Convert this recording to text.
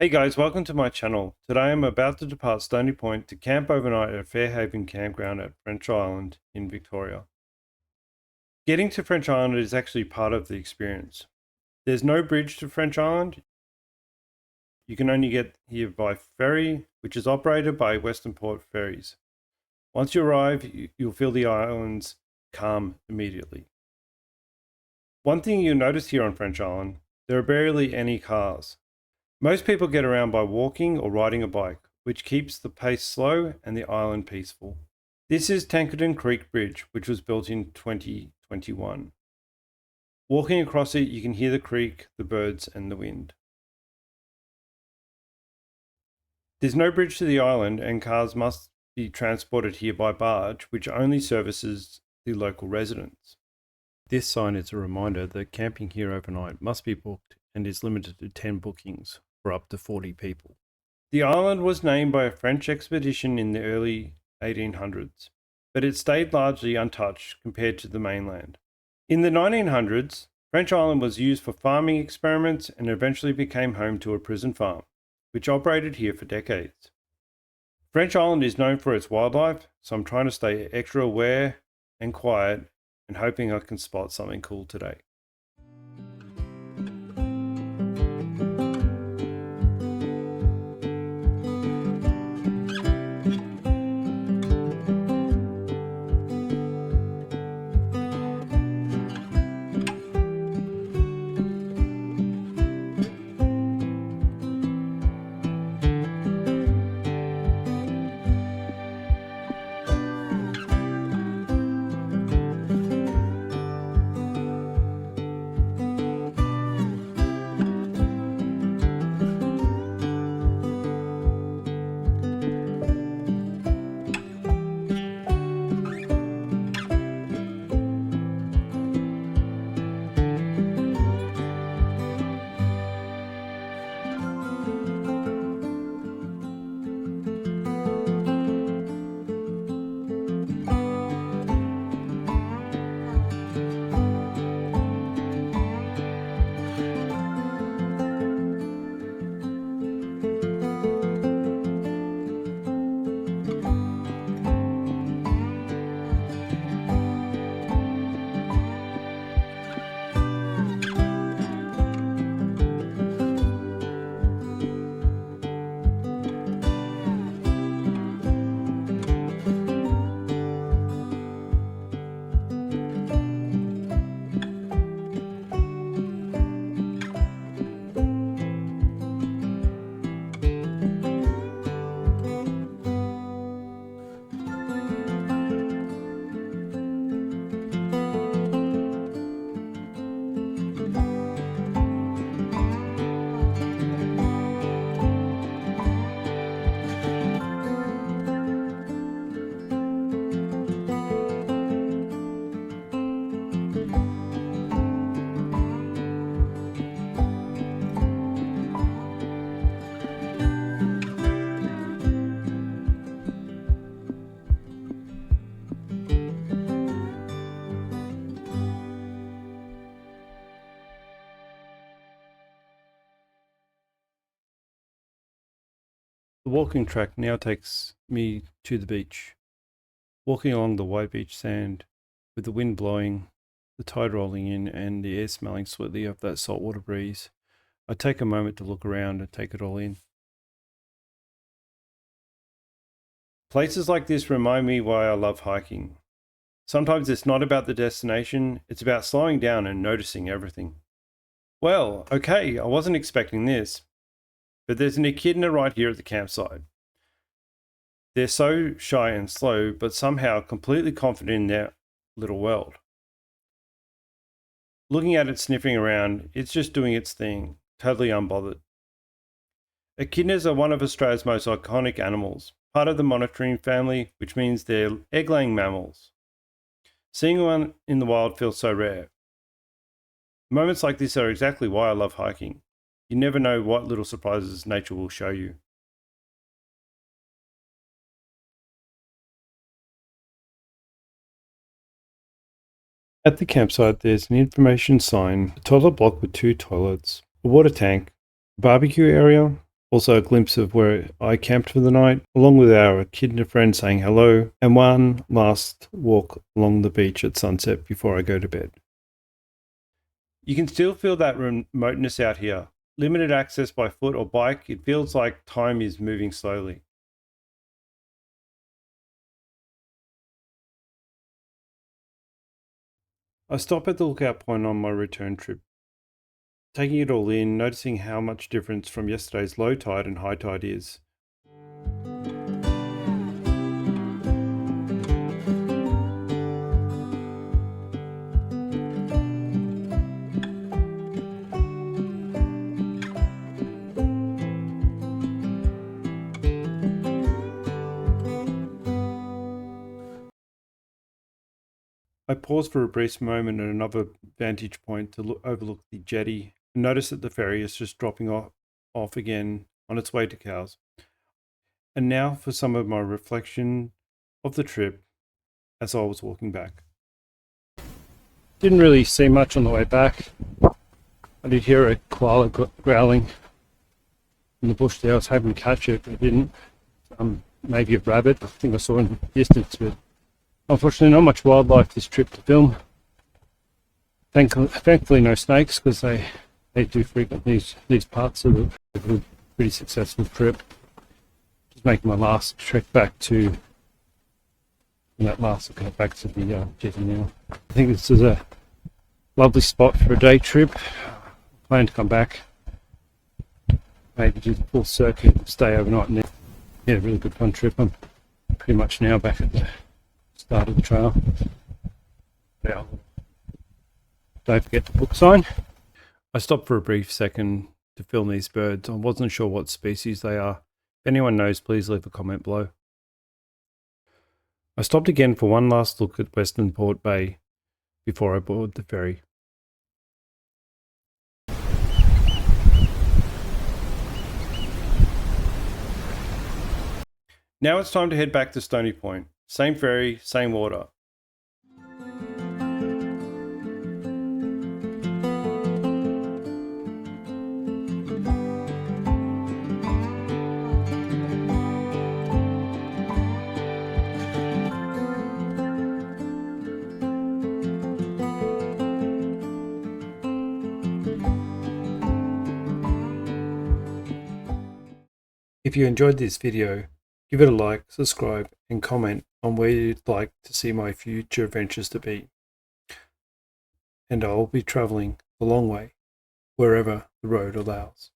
Hey guys, welcome to my channel. Today I'm about to depart Stony Point to camp overnight at Fairhaven Campground at French Island in Victoria. Getting to French Island is actually part of the experience. There's no bridge to French Island. You can only get here by ferry, which is operated by Western Port Ferries. Once you arrive, you'll feel the island's calm immediately. One thing you'll notice here on French Island, there are barely any cars. Most people get around by walking or riding a bike, which keeps the pace slow and the island peaceful. This is Tankerton Creek Bridge, which was built in 2021. Walking across it, you can hear the creek, the birds, and the wind. There's no bridge to the island, and cars must be transported here by barge, which only services the local residents. This sign is a reminder that camping here overnight must be booked and is limited to 10 bookings for up to 40 people. The island was named by a French expedition in the early 1800s, but it stayed largely untouched compared to the mainland. In the 1900s, French Island was used for farming experiments and eventually became home to a prison farm, which operated here for decades. French Island is known for its wildlife, so I'm trying to stay extra aware and quiet and hoping I can spot something cool today. The walking track now takes me to the beach. Walking along the white beach sand, with the wind blowing, the tide rolling in, and the air smelling sweetly of that saltwater breeze, I take a moment to look around and take it all in. Places like this remind me why I love hiking. Sometimes it's not about the destination, it's about slowing down and noticing everything. Well, okay, I wasn't expecting this. But there's an echidna right here at the campsite. They're so shy and slow, but somehow completely confident in their little world. Looking at it sniffing around, it's just doing its thing, totally unbothered. Echidnas are one of Australia's most iconic animals, part of the monitoring family, which means they're egg-laying mammals. Seeing one in the wild feels so rare. Moments like this are exactly why I love hiking. You never know what little surprises nature will show you. At the campsite, there's an information sign, a toilet block with 2 toilets, a water tank, a barbecue area, Also a glimpse of where I camped for the night, along with our echidna friend saying hello, and one last walk along the beach at sunset before I go to bed. You can still feel that remoteness out here. Limited access by foot or bike, it feels like time is moving slowly. I stop at the lookout point on my return trip, taking it all in, noticing how much difference from yesterday's low tide and high tide is. I pause for a brief moment at another vantage point to overlook the jetty and notice that the ferry is just dropping off again on its way to Cowes. And now for some of my reflection of the trip as I was walking back. Didn't really see much on the way back. I did hear a koala growling in the bush there. I was hoping to catch it, but I didn't. Maybe a rabbit. I think I saw in the distance, but unfortunately not much wildlife this trip to film. Thankfully no snakes, because they do frequent these parts of a pretty successful trip. Just making my last trek back to the jetty now. I think this is a lovely spot for a day trip. Plan to come back, maybe do the full circuit, stay overnight, and then, yeah, really good fun trip. I'm pretty much now back at the start of the trail. Now, don't forget the book sign. I stopped for a brief second to film these birds. I wasn't sure what species they are. If anyone knows, please leave a comment below. I stopped again for one last look at Western Port Bay before I boarded the ferry. Now it's time to head back to Stony Point. Same ferry, same water. If you enjoyed this video, give it a like, subscribe, and comment on where you'd like to see my future adventures to be. And I'll be travelling a long way, wherever the road allows.